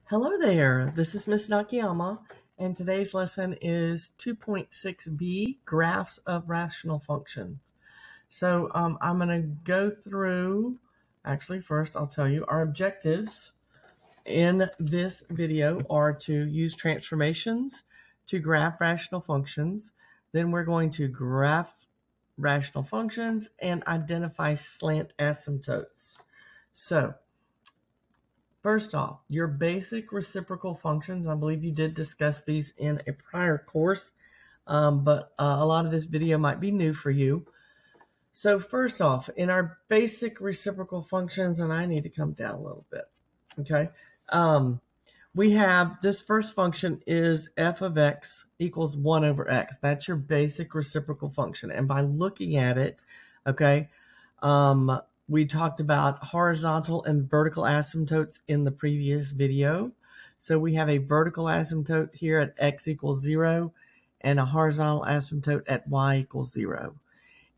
Hello there, this is Ms. Nakayama, and today's lesson is 2.6b, Graphs of Rational Functions. So I'm going to go through, actually first I'll tell you, our objectives in this video are to use transformations to graph rational functions. Then we're going to graph rational functions and identify slant asymptotes. So first off, your basic reciprocal functions, I believe you did discuss these in a prior course, but a lot of this video might be new for you. So first off, in our basic reciprocal functions, and I need to come down a little bit, okay? We have this first function is f of x equals 1 over x. That's your basic reciprocal function. And by looking at it, okay, we talked about horizontal and vertical asymptotes in the previous video. So we have a vertical asymptote here at x equals 0 and a horizontal asymptote at y equals 0.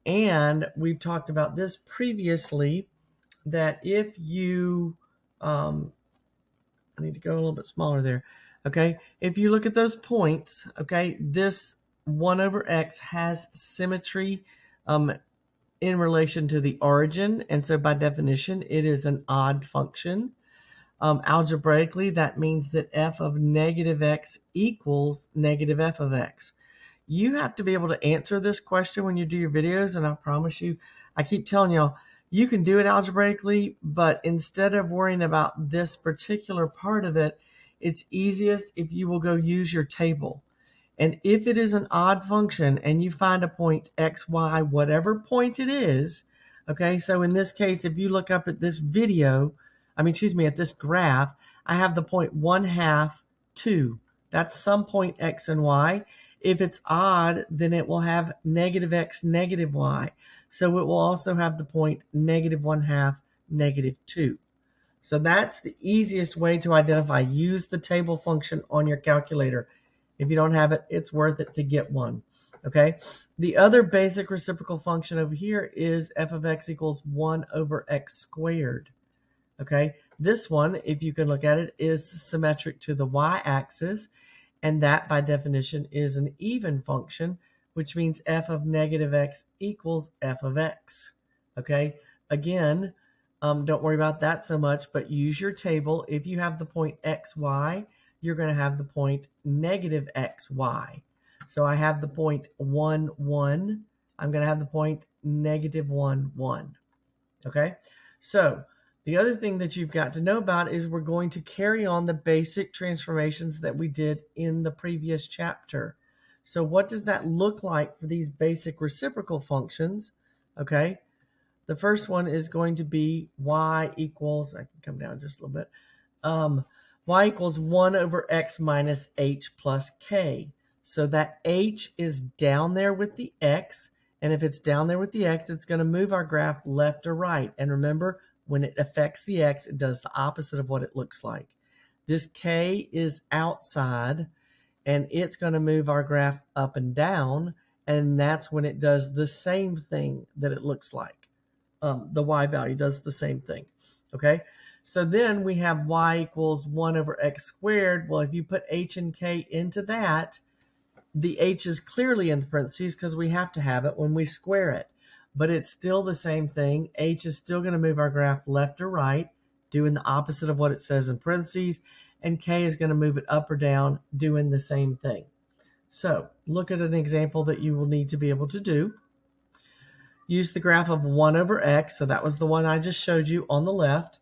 And we've talked about this previously, that if you, I need to go a little bit smaller there, okay? If you look at those points, okay, this 1 over x has symmetry in relation to the origin, and so by definition it is an odd function. Algebraically, that means that f of negative x equals negative f of x. You have to be able to answer this question when you do your videos, and I promise you, I keep telling y'all, you can do it algebraically, but instead of worrying about this particular part of it, it's easiest if you will go use your table. And if it is an odd function and you find a point x, y, whatever point it is, okay, so in this case, if you look up at this video, at this graph, I have the point 1/2, 2. That's some point x and y. If it's odd, then it will have negative x, negative y. So it will also have the point negative 1/2, negative 2. So that's the easiest way to identify. Use the table function on your calculator. If you don't have it, it's worth it to get one, okay? The other basic reciprocal function over here is f of x equals 1 over x squared, okay? This one, if you can look at it, is symmetric to the y-axis, and that, by definition, is an even function, which means f of negative x equals f of x, okay? Again, don't worry about that so much, but use your table. If you have the point xy, you're going to have the point negative xy. So I have the point 1, 1. I'm going to have the point negative 1, 1. Okay? So the other thing that you've got to know about is we're going to carry on the basic transformations that we did in the previous chapter. So what does that look like for these basic reciprocal functions? Okay? The first one is going to be y equals, I can come down just a little bit, y equals 1 over x minus h plus k. So that h is down there with the x, and if it's down there with the x, it's going to move our graph left or right. And remember, when it affects the x, it does the opposite of what it looks like. This k is outside, and it's going to move our graph up and down, and that's when it does the same thing that it looks like. The y value does the same thing, okay? So then we have y equals 1 over x squared. Well, if you put h and k into that, the h is clearly in the parentheses because we have to have it when we square it. But it's still the same thing. H is still going to move our graph left or right, doing the opposite of what it says in parentheses. And k is going to move it up or down, doing the same thing. So look at an example that you will need to be able to do. Use the graph of 1 over x. So that was the one I just showed you on the left,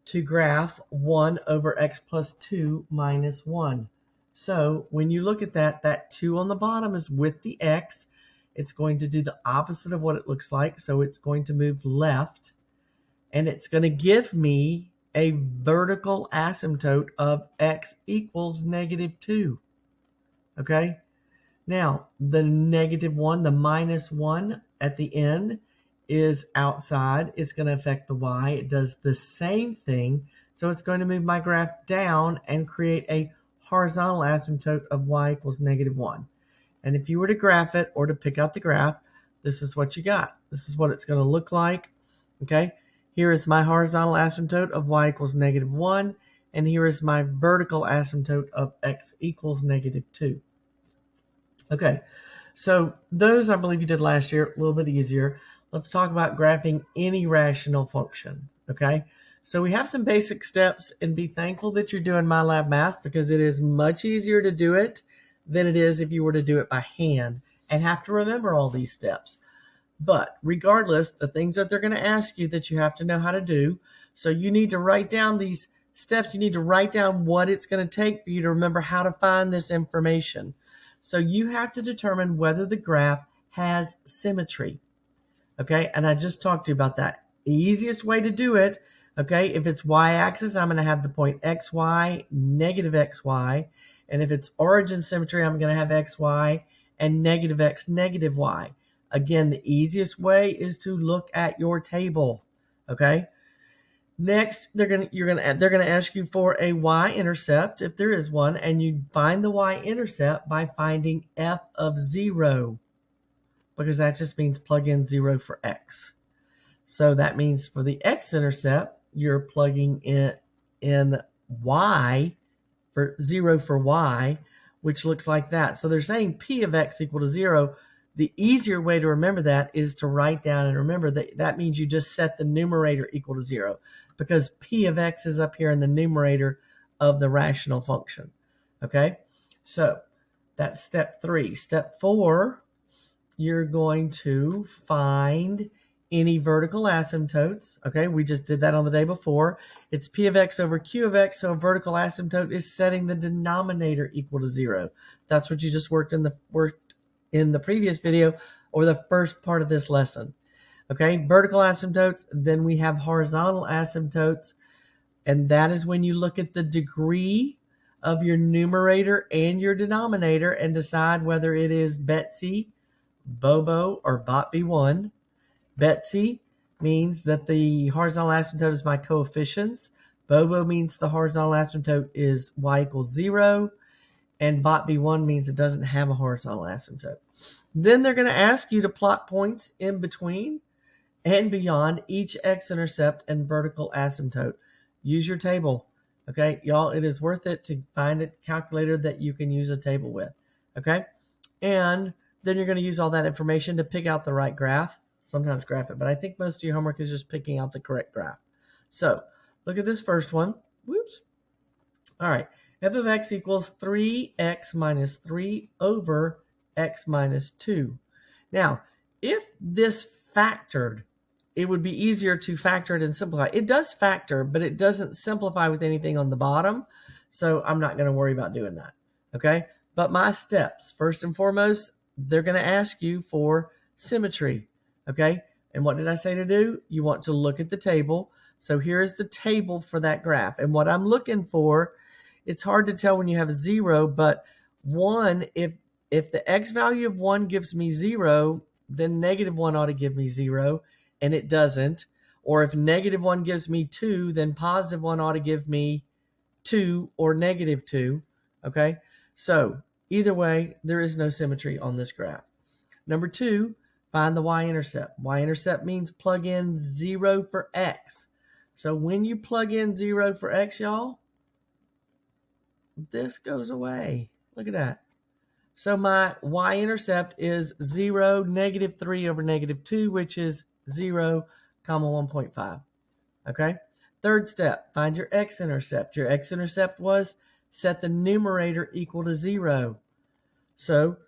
to graph 1 over x plus 2 minus 1. So when you look at that, that 2 on the bottom is with the x. It's going to do the opposite of what it looks like. So it's going to move left, and it's going to give me a vertical asymptote of x equals negative 2. Okay? Now, the negative 1, the minus 1 at the end, is outside. It's going to affect the y. It does the same thing. So it's going to move my graph down and create a horizontal asymptote of y equals negative 1. And if you were to graph it or to pick out the graph, this is what you got. This is what it's going to look like. Okay, here is my horizontal asymptote of y equals negative 1. and here is my vertical asymptote of x equals -2. Okay, so those I believe you did last year, a little bit easier. Let's talk about graphing any rational function, okay? So we have some basic steps, and be thankful that you're doing MyLab Math, because it is much easier to do it than it is if you were to do it by hand and have to remember all these steps. But regardless, the things that they're going to ask you that you have to know how to do. So you need to write down these steps. You need to write down what it's going to take for you to remember how to find this information. So you have to determine whether the graph has symmetry. Okay, and I just talked to you about that. The easiest way to do it, okay, if it's y-axis, I'm going to have the point xy, -xy. And if it's origin symmetry, I'm going to have xy and -x, -y. Again, the easiest way is to look at your table, okay? Next, they're going to ask you for a y-intercept, if there is one, and you find the y-intercept by finding f of 0, because that just means plug in 0 for x. So that means for the x-intercept, you're plugging in y for 0 for y, which looks like that. So they're saying p of x equal to 0. The easier way to remember that is to write down and remember that that means you just set the numerator equal to 0, because p of x is up here in the numerator of the rational function. Okay, so that's step 3. Step 4, you're going to find any vertical asymptotes. Okay, we just did that on the day before. It's p of x over q of x, so a vertical asymptote is setting the denominator equal to 0. That's what you just worked in the previous video, or the first part of this lesson. Okay, vertical asymptotes. Then we have horizontal asymptotes, and that is when you look at the degree of your numerator and your denominator and decide whether it is Betsy, Bobo, or Bot B1. Betsy means that the horizontal asymptote is my coefficients. Bobo means the horizontal asymptote is y equals 0. And Bot B1 means it doesn't have a horizontal asymptote. Then they're going to ask you to plot points in between and beyond each x-intercept and vertical asymptote. Use your table. Okay, y'all, it is worth it to find a calculator that you can use a table with. Okay, and then you're going to use all that information to pick out the right graph. Sometimes graph it, but I think most of your homework is just picking out the correct graph. So look at this first one. Whoops. All right. F of x equals 3x minus 3 over x minus 2. Now, if this factored, it would be easier to factor it and simplify. It does factor, but it doesn't simplify with anything on the bottom, so I'm not going to worry about doing that, okay? But my steps, first and foremost, they're going to ask you for symmetry, okay? And what did I say to do? You want to look at the table. So here's the table for that graph. And what I'm looking for, it's hard to tell when you have 0, but 1, if the x value of 1 gives me 0, then -1 ought to give me 0, and it doesn't. Or if -1 gives me 2, then +1 ought to give me 2 or -2, okay? So either way, there is no symmetry on this graph. Number 2, find the y-intercept. Y-intercept means plug in 0 for x. So when you plug in 0 for x, y'all, this goes away. Look at that. So my y-intercept is 0, -3 over -2, which is 0, 1.5. Okay? Third step, find your x-intercept. Your x-intercept was set the numerator equal to 0. So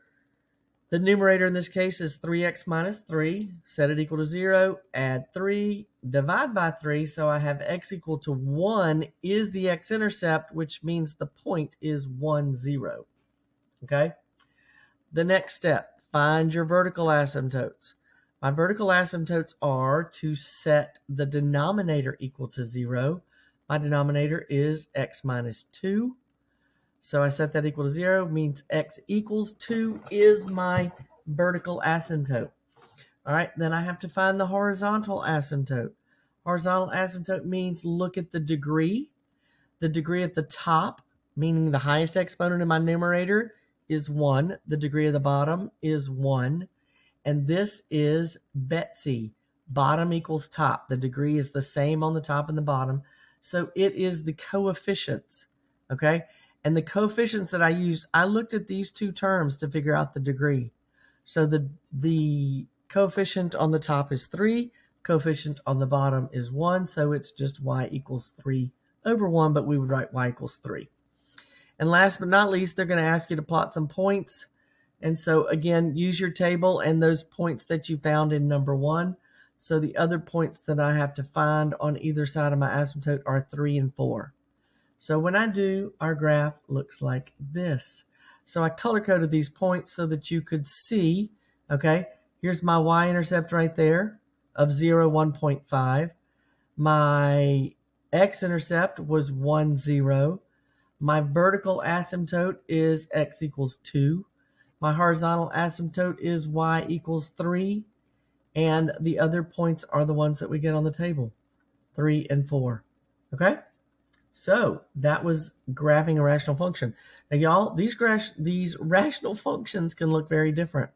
the numerator in this case is 3x minus 3. Set it equal to 0. Add 3. Divide by 3. So I have x equal to 1 is the x-intercept, which means the point is 1, 0. Okay? The next step, find your vertical asymptotes. My vertical asymptotes are to set the denominator equal to 0. My denominator is x minus 2. So I set that equal to 0, means x equals 2 is my vertical asymptote. All right, then I have to find the horizontal asymptote. Horizontal asymptote means look at the degree. The degree at the top, meaning the highest exponent in my numerator, is 1. The degree of the bottom is 1. And this is Betsy. Bottom equals top. The degree is the same on the top and the bottom. So it is the coefficients, okay? And the coefficients that I used, I looked at these two terms to figure out the degree. So the coefficient on the top is 3, coefficient on the bottom is 1, so it's just y equals 3 over 1, but we would write y equals 3. And last but not least, they're going to ask you to plot some points. And so again, use your table and those points that you found in number 1. So the other points that I have to find on either side of my asymptote are 3 and 4. So when I do, our graph looks like this. So I color-coded these points so that you could see, okay, here's my y-intercept right there of 0, 1.5. My x-intercept was 1, 0. My vertical asymptote is x equals 2. My horizontal asymptote is y equals 3. And the other points are the ones that we get on the table, 3 and 4. Okay? So that was graphing a rational function. Now, y'all, these rational functions can look very different.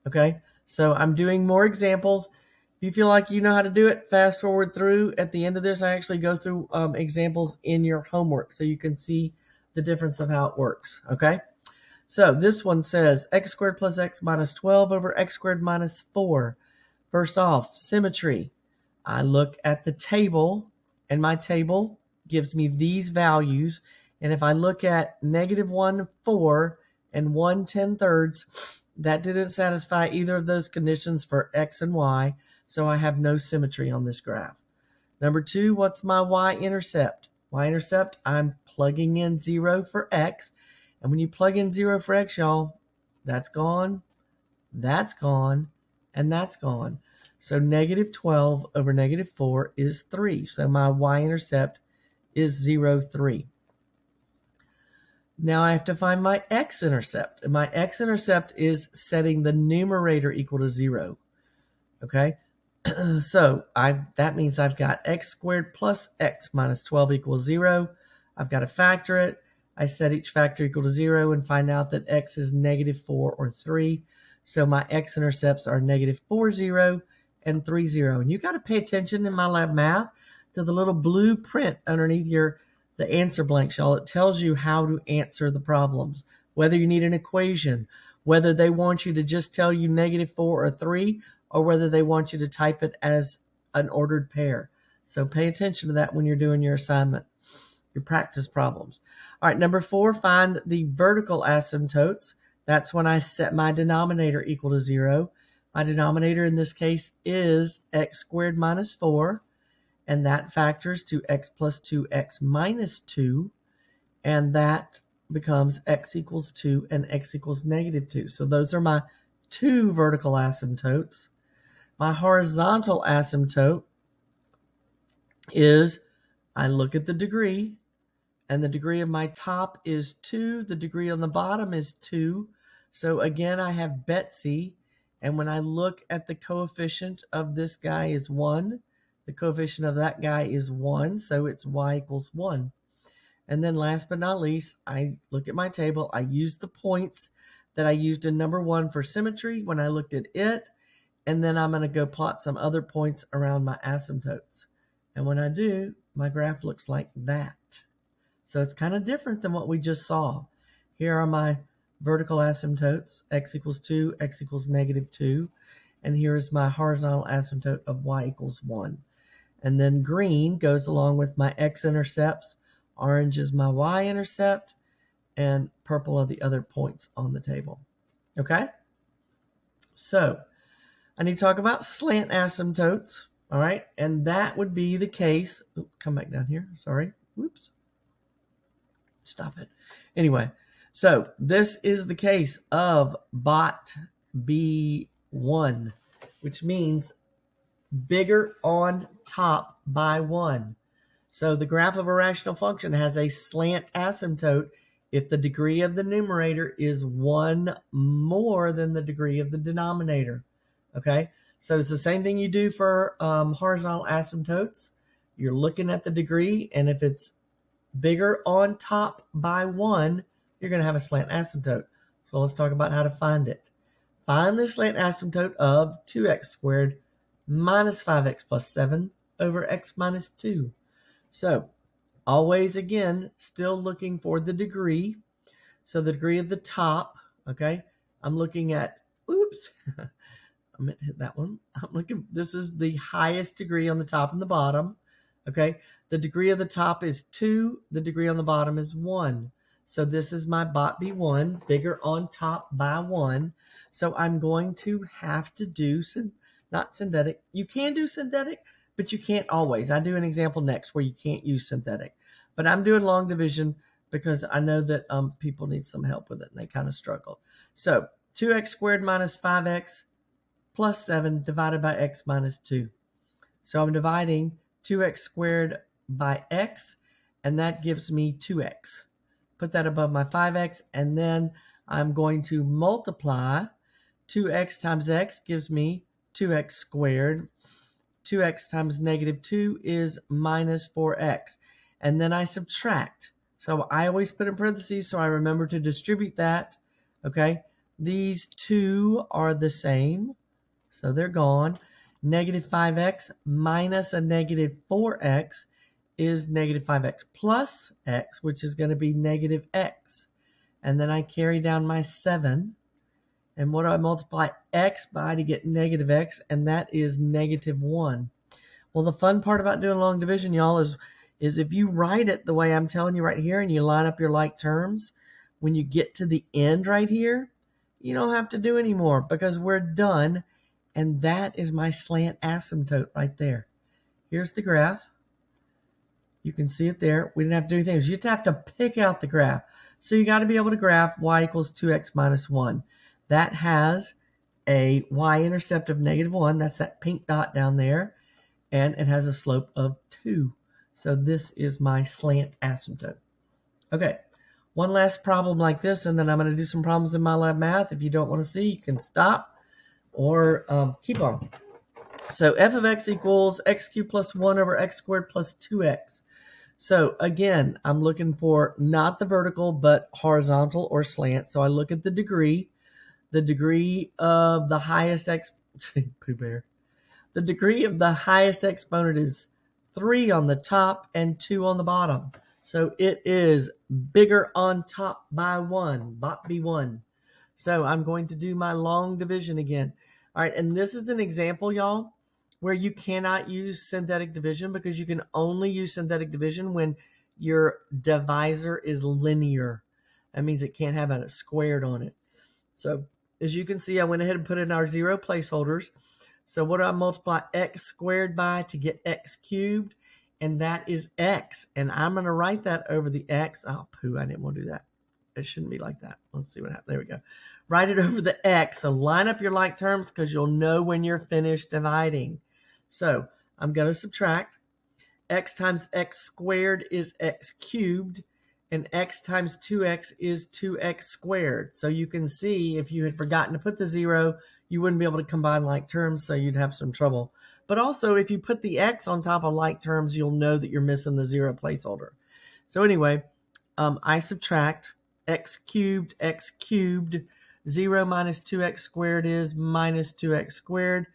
Okay? So I'm doing more examples. If you feel like you know how to do it, fast forward through. At the end of this, I actually go through examples in your homework so you can see the difference of how it works. Okay? So this one says x squared plus x minus 12 over x squared minus 4. First off, symmetry. I look at the table, and my table gives me these values. And if I look at -1, 4, and 1, 10/3, that didn't satisfy either of those conditions for x and y, so I have no symmetry on this graph. Number 2, what's my y-intercept? Y-intercept, I'm plugging in 0 for x. And when you plug in 0 for x, y'all, that's gone, and that's gone. So -12 over -4 is 3. So my y-intercept is 0, 3. Now I have to find my x-intercept. And my x-intercept is setting the numerator equal to 0. Okay? So that means I've got x squared plus x minus 12 equals 0. I've got to factor it. I set each factor equal to 0 and find out that x is -4 or 3. So my x-intercepts are -4, 0, and 3, 0. And you got to pay attention in MyLab Math to the little blue print underneath the answer blanks, y'all. It tells you how to answer the problems, whether you need an equation, whether they want you to just tell you -4 or 3, or whether they want you to type it as an ordered pair. So pay attention to that when you're doing your assignment, your practice problems. All right, number 4, find the vertical asymptotes. That's when I set my denominator equal to 0. My denominator in this case is x squared minus 4, and that factors to x plus 2x minus 2, and that becomes x equals 2 and x equals -2. So those are my 2 vertical asymptotes. My horizontal asymptote is I look at the degree, and the degree of my top is 2. The degree on the bottom is 2. So again, I have Betsy. And when I look at the coefficient of this guy is 1, the coefficient of that guy is 1, so it's y equals 1. And then last but not least, I look at my table. I use the points that I used in number 1 for symmetry when I looked at it. And then I'm going to go plot some other points around my asymptotes. And when I do, my graph looks like that. So it's kind of different than what we just saw. Here are my vertical asymptotes, x equals 2, x equals -2. And here is my horizontal asymptote of y equals 1. And then green goes along with my x-intercepts. Orange is my y-intercept. And purple are the other points on the table. Okay? So I need to talk about slant asymptotes. All right? And that would be the case. Come back down here. Sorry. Whoops. Stop it. Anyway. So this is the case of BOT B1, which means bigger on top by 1. So the graph of a rational function has a slant asymptote if the degree of the numerator is 1 more than the degree of the denominator. Okay, so it's the same thing you do for horizontal asymptotes. You're looking at the degree, and if it's bigger on top by 1, you're going to have a slant asymptote. So let's talk about how to find it. Find the slant asymptote of 2x squared minus 5x plus 7 over x minus 2. So Always, again, still looking for the degree. So the degree of the top, okay, I'm looking at, oops, I meant to hit that one. I'm looking, this is the highest degree on the top and the bottom, okay? The degree of the top is 2, the degree on the bottom is 1. So this is my bot B1, bigger on top by 1. So I'm going to have to do, not synthetic. You can do synthetic, but you can't always. I do an example next where you can't use synthetic. But I'm doing long division because I know that people need some help with it and they kind of struggle. So 2x squared minus 5x plus 7 divided by x minus 2. So I'm dividing 2x squared by x, and that gives me 2x. Put that above my 5x, and then I'm going to multiply. 2x times x gives me 2x squared. 2x times negative 2 is minus 4x. And then I subtract. So I always put in parentheses so I remember to distribute that. Okay, these two are the same, so they're gone. Negative 5x minus a negative 4x is negative 5x plus x, which is going to be negative x. And then I carry down my 7. And what do I multiply x by to get negative x? And that is negative 1. Well, the fun part about doing long division, y'all, is if you write it the way I'm telling you right here and you line up your like terms, when you get to the end right here, you don't have to do any more because we're done. And that is my slant asymptote right there. Here's the graph. You can see it there. We didn't have to do anything. You just have to pick out the graph. So you got to be able to graph y equals 2x minus 1. That has a y-intercept of negative 1. That's that pink dot down there. And it has a slope of 2. So this is my slant asymptote. Okay, one last problem like this, and then I'm going to do some problems in MyLab Math. If you don't want to see, you can stop or keep on. So f of x equals x cubed plus 1 over x squared plus 2x. So again, I'm looking for not the vertical, but horizontal or slant. So I look at the degree. The degree of the highest Pooh Bear. The degree of the highest exponent is 3 on the top and 2 on the bottom. So it is bigger on top by 1, bot B1. So I'm going to do my long division again. All right, and this is an example, y'all, where you cannot use synthetic division because you can only use synthetic division when your divisor is linear. That means it can't have a squared on it. So as you can see, I went ahead and put in our 0 placeholders. So what do I multiply x squared by to get x cubed? And that is x. And I'm going to write that over the x. Oh, pooh, I didn't want to do that. It shouldn't be like that. Let's see what happens. There we go. Write it over the x. So line up your like terms because you'll know when you're finished dividing. So I'm going to subtract. X times x squared is x cubed. And x times 2x is 2x squared. So you can see if you had forgotten to put the 0, you wouldn't be able to combine like terms, so you'd have some trouble. But also, if you put the x on top of like terms, you'll know that you're missing the 0 placeholder. So anyway, I subtract x cubed, 0 minus 2x squared is minus 2x squared.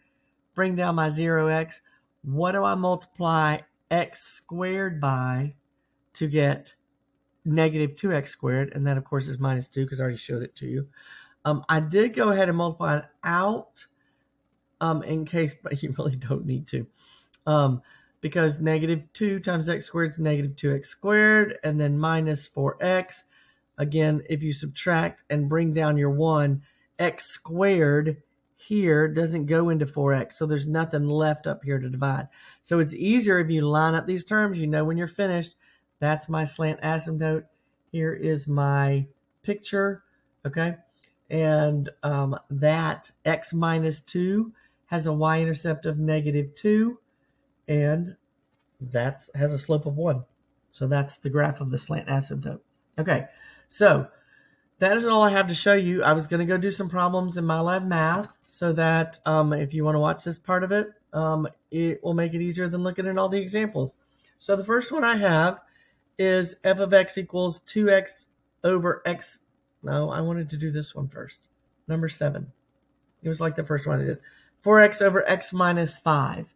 Bring down my 0x. What do I multiply x squared by to get negative 2x squared? And that, of course, is minus 2 because I already showed it to you. I did go ahead and multiply it out in case, but you really don't need to. Because negative 2 times x squared is negative 2x squared, and then minus 4x. Again, if you subtract and bring down your 1, x squared here doesn't go into 4x, so there's nothing left up here to divide. So it's easier if you line up these terms. You know when you're finished. That's my slant asymptote. Here is my picture, okay? And that x minus 2 has a y-intercept of negative 2, and that has a slope of 1. So that's the graph of the slant asymptote. Okay, so that is all I have to show you. I was going to go do some problems in MyLab Math so that if you want to watch this part of it, it will make it easier than looking at all the examples. So the first one I have is f of x equals 2x over x. No, I wanted to do this one first. Number 7. It was like the first one I did. 4x over x minus 5.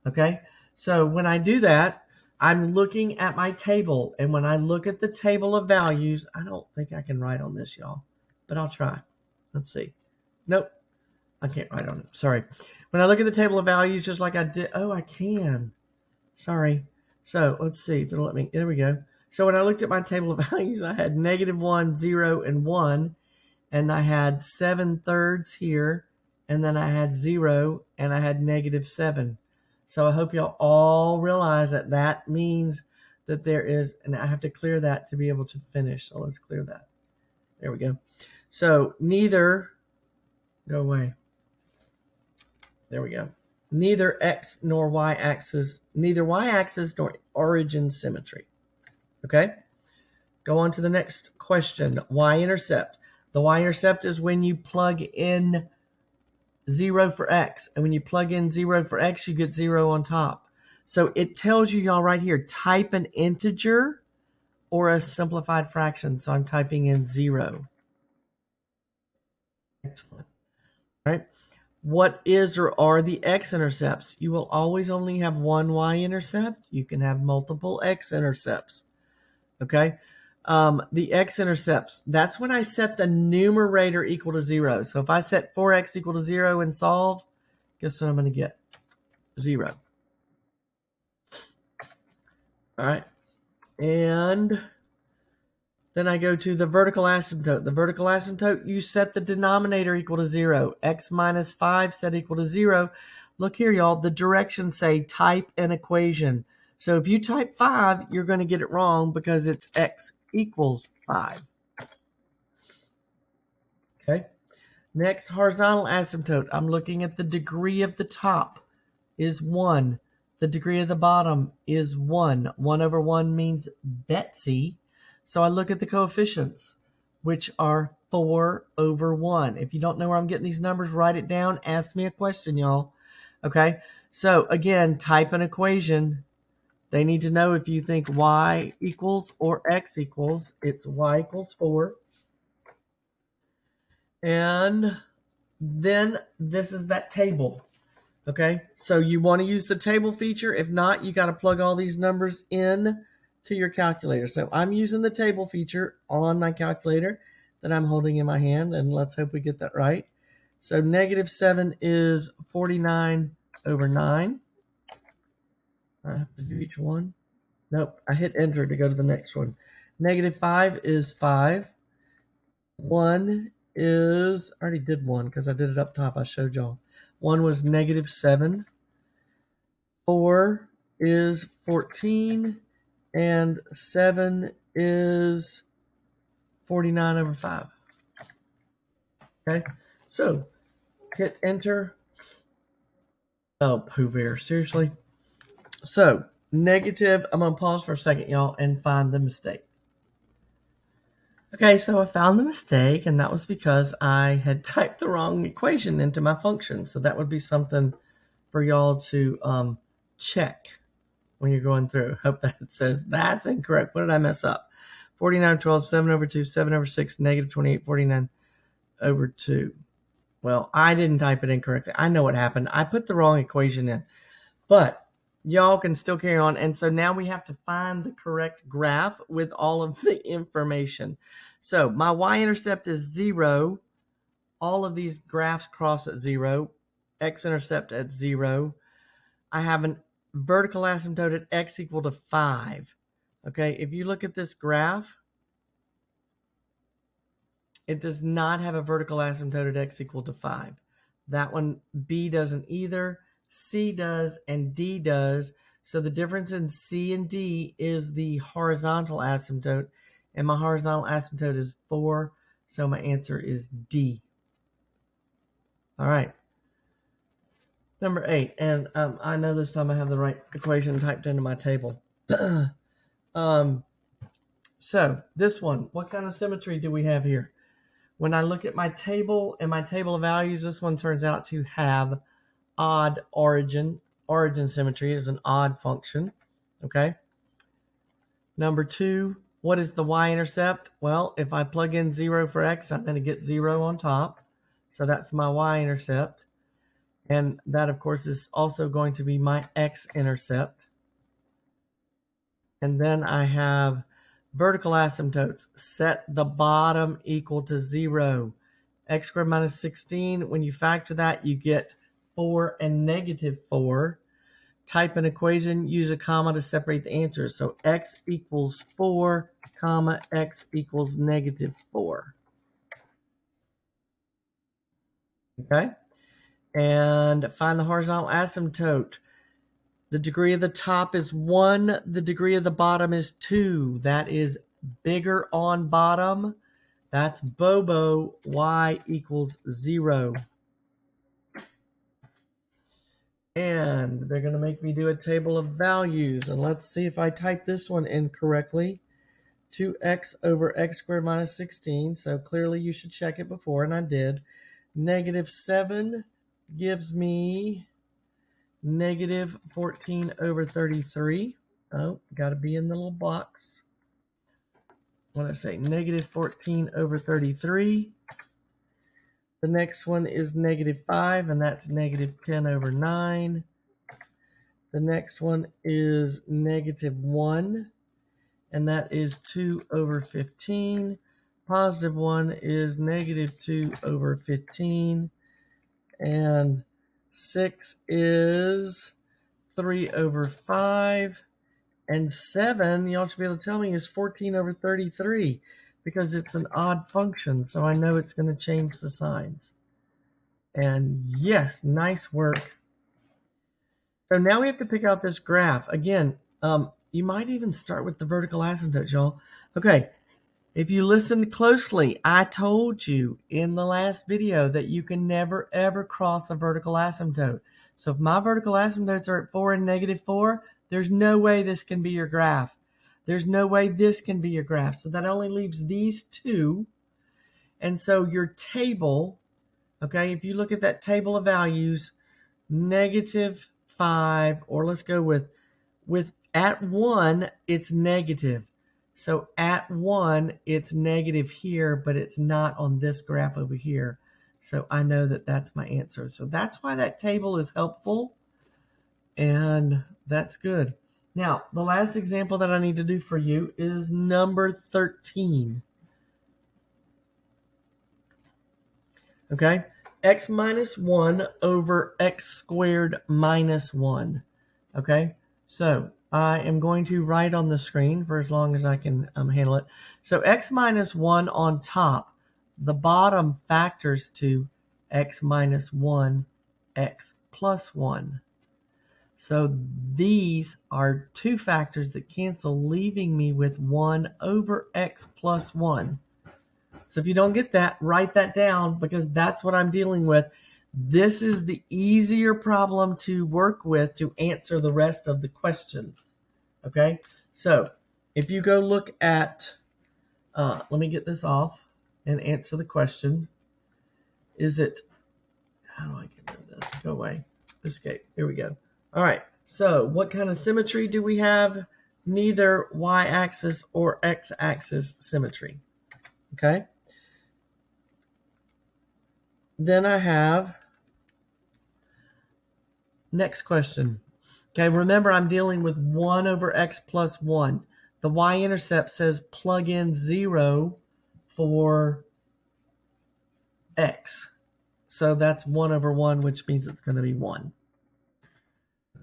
Okay, so when I do that, I'm looking at my table, and when I look at the table of values, I don't think I can write on this, y'all, but I'll try. Let's see. Nope, I can't write on it. Sorry. When I look at the table of values, just like I did, oh, I can. Sorry. So let's see if it'll let me. There we go. So when I looked at my table of values, I had -1, 0, and 1, and I had 7/3 here, and then I had 0, and I had -7. So I hope y'all all realize that that means that there is, and I have to clear that to be able to finish. So let's clear that. There we go. So neither, go away. There we go. Neither x nor y axis, neither y axis nor origin symmetry. Okay? Go on to the next question. Y-intercept. The y-intercept is when you plug in 0 for x. And when you plug in 0 for x, you get 0 on top. So it tells you, y'all, right here, type an integer or a simplified fraction. So I'm typing in 0. Excellent. All right. What is or are the x-intercepts? You will always only have one y-intercept. You can have multiple x-intercepts. Okay. The x-intercepts, that's when I set the numerator equal to 0. So if I set 4x equal to 0 and solve, guess what I'm going to get? 0. All right. And then I go to the vertical asymptote. The vertical asymptote, you set the denominator equal to 0. X minus 5 set equal to 0. Look here, y'all. The directions say type an equation. So if you type 5, you're going to get it wrong because it's x equals 5. Okay. Next, horizontal asymptote. I'm looking at the degree of the top is 1. The degree of the bottom is 1. 1 over 1 means Betsy. So I look at the coefficients, which are 4 over 1. If you don't know where I'm getting these numbers, write it down. Ask me a question, y'all. Okay. So again, type an equation. They need to know if you think y equals or x equals. It's y equals 4. And then this is that table. Okay, so you want to use the table feature. If not, you got to plug all these numbers in to your calculator. So I'm using the table feature on my calculator that I'm holding in my hand, and let's hope we get that right. So -7 is 49 over 9. I have to do each one. Nope, I hit enter to go to the next one. -5 is 5. 1 is, I already did 1 because I did it up top. I showed y'all. 1 was -7. 4 is 14. And 7 is 49 over 5. Okay, so hit enter. Oh, Pooh Bear, seriously? So, negative, I'm going to pause for a second, y'all, and find the mistake. Okay, so I found the mistake, and that was because I had typed the wrong equation into my function. So that would be something for y'all to check when you're going through. Hope that it says that's incorrect. What did I mess up? 49 over 12, 7 over 2, 7 over 6, -28, 49 over 2. Well, I didn't type it incorrectly. I know what happened. I put the wrong equation in. But y'all can still carry on. And so now we have to find the correct graph with all of the information. So my y-intercept is 0. All of these graphs cross at 0. X-intercept at 0. I have a vertical asymptote at x equal to 5. Okay, if you look at this graph, it does not have a vertical asymptote at x equal to 5. That one, B doesn't either. C does, and D does. So the difference in C and D is the horizontal asymptote, and my horizontal asymptote is 4, so my answer is D. All right. Number 8, and I know this time I have the right equation typed into my table. So this one, what kind of symmetry do we have here? When I look at my table and my table of values, this one turns out to have odd origin. Origin symmetry is an odd function. Okay. Number 2, what is the y-intercept? Well, if I plug in 0 for x, I'm going to get 0 on top. So that's my y-intercept. And that, of course, is also going to be my x-intercept. And then I have vertical asymptotes. Set the bottom equal to 0. X squared minus 16, when you factor that, you get 4 and negative 4. Type an equation, use a comma to separate the answers. So x equals 4, comma, x equals negative 4. Okay? And find the horizontal asymptote. The degree of the top is 1. The degree of the bottom is 2. That is bigger on bottom. That's Bobo. Y equals 0. And they're going to make me do a table of values. And let's see if I type this one in correctly. 2x over x squared minus 16. So clearly you should check it before, and I did. Negative 7 gives me negative 14 over 33. Oh, got to be in the little box. What did I say? Negative 14 over 33. The next one is negative 5, and that's negative 10 over 9. The next one is negative 1, and that is 2 over 15. Positive 1 is negative 2 over 15. And 6 is 3 over 5. And 7, y'all should be able to tell me, is 14 over 33 because it's an odd function. So I know it's going to change the signs. And yes, nice work. So now we have to pick out this graph. Again, you might even start with the vertical asymptote, y'all. Okay, if you listened closely, I told you in the last video that you can never, ever cross a vertical asymptote. So if my vertical asymptotes are at 4 and negative 4, there's no way this can be your graph. There's no way this can be your graph. So that only leaves these two. And so your table, okay, if you look at that table of values, negative 5, or let's go with at 1, it's negative. So at 1, it's negative here, but it's not on this graph over here. So I know that that's my answer. So that's why that table is helpful. And that's good. Now, the last example that I need to do for you is number 13. Okay? X minus 1 over x squared minus 1. Okay? So I am going to write on the screen for as long as I can handle it. So x minus 1 on top, the bottom factors to x minus 1, x plus 1. So these are two factors that cancel, leaving me with 1 over x plus 1. So if you don't get that, write that down because that's what I'm dealing with. This is the easier problem to work with to answer the rest of the questions. Okay, so if you go look at, let me get this off and answer the question. Is it, how do I get rid of this? Go away. Escape. Here we go. All right, so what kind of symmetry do we have? Neither y-axis or x-axis symmetry. Okay. Then I have next question. Okay, remember I'm dealing with 1 over x plus 1. The y-intercept says plug in 0 for x. So that's 1 over 1, which means it's going to be 1.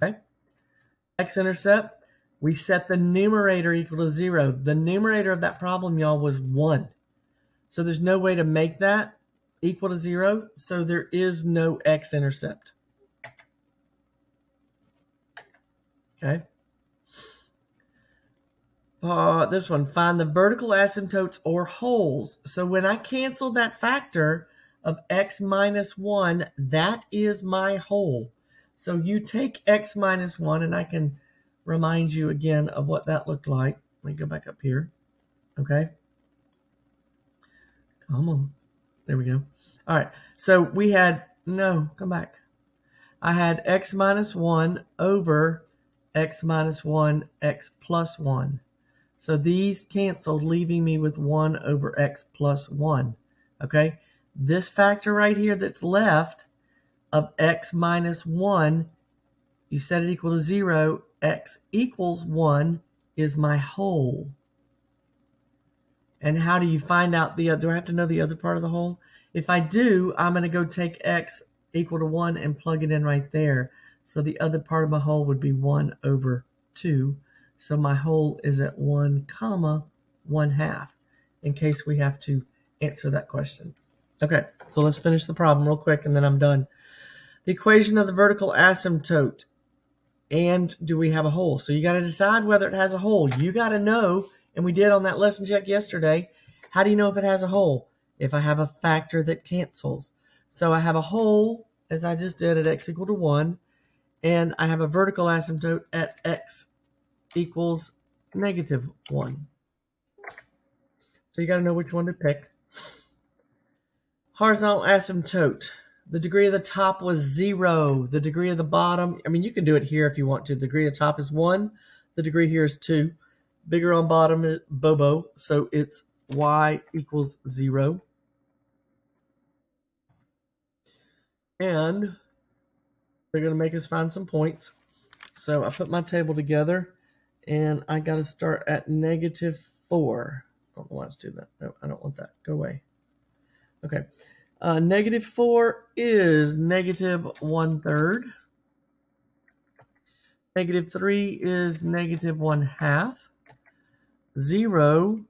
Okay. X-intercept, we set the numerator equal to 0. The numerator of that problem, y'all, was 1. So there's no way to make that equal to 0. So there is no x-intercept. Okay. This one, find the vertical asymptotes or holes. So when I cancel that factor of x minus 1, that is my hole. So you take x minus 1, and I can remind you again of what that looked like. Let me go back up here. Okay. Come on. There we go. All right. So we had, no, come back. I had x minus 1 over x minus 1, x plus 1. So these canceled, leaving me with 1 over x plus 1. Okay. This factor right here that's left of x minus 1, you set it equal to 0, x equals 1, is my whole. And how do you find out do I have to know the other part of the whole? If I do, I'm going to go take x equal to 1 and plug it in right there. So the other part of my whole would be 1 over 2. So my whole is at 1 comma 1/2 in case we have to answer that question. Okay, so let's finish the problem real quick and then I'm done. The equation of the vertical asymptote. And do we have a whole? So you got to decide whether it has a whole. You got to know, and we did on that lesson check yesterday, how do you know if it has a whole? If I have a factor that cancels. So I have a whole, as I just did, at x equal to 1, and I have a vertical asymptote at x equals -1. So you got to know which one to pick. Horizontal asymptote. The degree of the top was 0. The degree of the bottom, I mean, you can do it here if you want to. The degree of the top is 1. The degree here is 2. Bigger on bottom is Bobo, so it's y equals 0. And they're going to make us find some points. So I put my table together, and I got to start at -4. I don't know why it's doing that. No, I don't want that. Go away. Okay. -4 is -1/3. -3 is -1/2. 0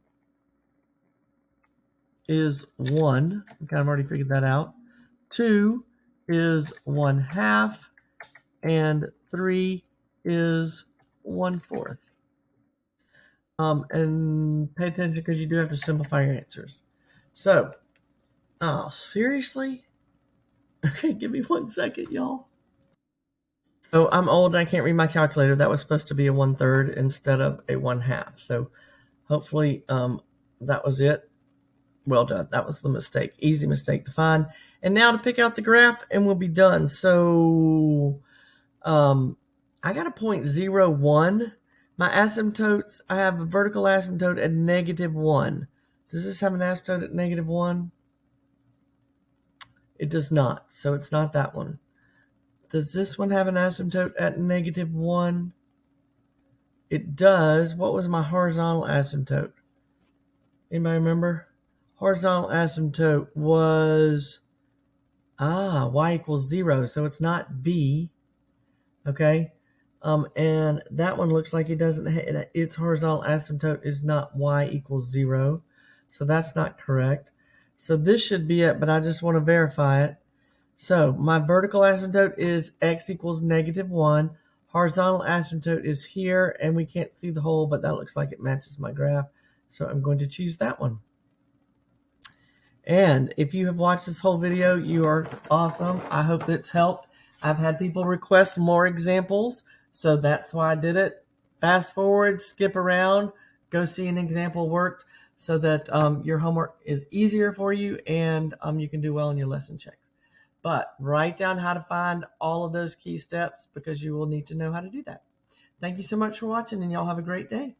is 1. We kind of already figured that out. 2 is 1/2. And 3 is 1/4. And pay attention because you do have to simplify your answers. So, oh, seriously? Okay, give me 1 second, y'all. So I'm old and I can't read my calculator. That was supposed to be a 1/3 instead of a 1/2. So hopefully that was it. Well done. That was the mistake. Easy mistake to find. And now to pick out the graph and we'll be done. So I got a 0.01. My asymptotes, I have a vertical asymptote at -1. Does this have an asymptote at -1? It does not, so it's not that one. Does this one have an asymptote at -1? It does. What was my horizontal asymptote? Anybody remember? Horizontal asymptote was y equals 0, so it's not B. Okay, and that one looks like it doesn't. Its horizontal asymptote is not y equals 0, so that's not correct. So this should be it, but I just want to verify it. So my vertical asymptote is x equals -1. Horizontal asymptote is here, and we can't see the whole, but that looks like it matches my graph. So I'm going to choose that one. And if you have watched this whole video, you are awesome. I hope it's helped. I've had people request more examples, so that's why I did it. Fast forward, skip around, go see an example worked so that your homework is easier for you and you can do well in your lesson checks. But write down how to find all of those key steps because you will need to know how to do that. Thank you so much for watching, and y'all have a great day.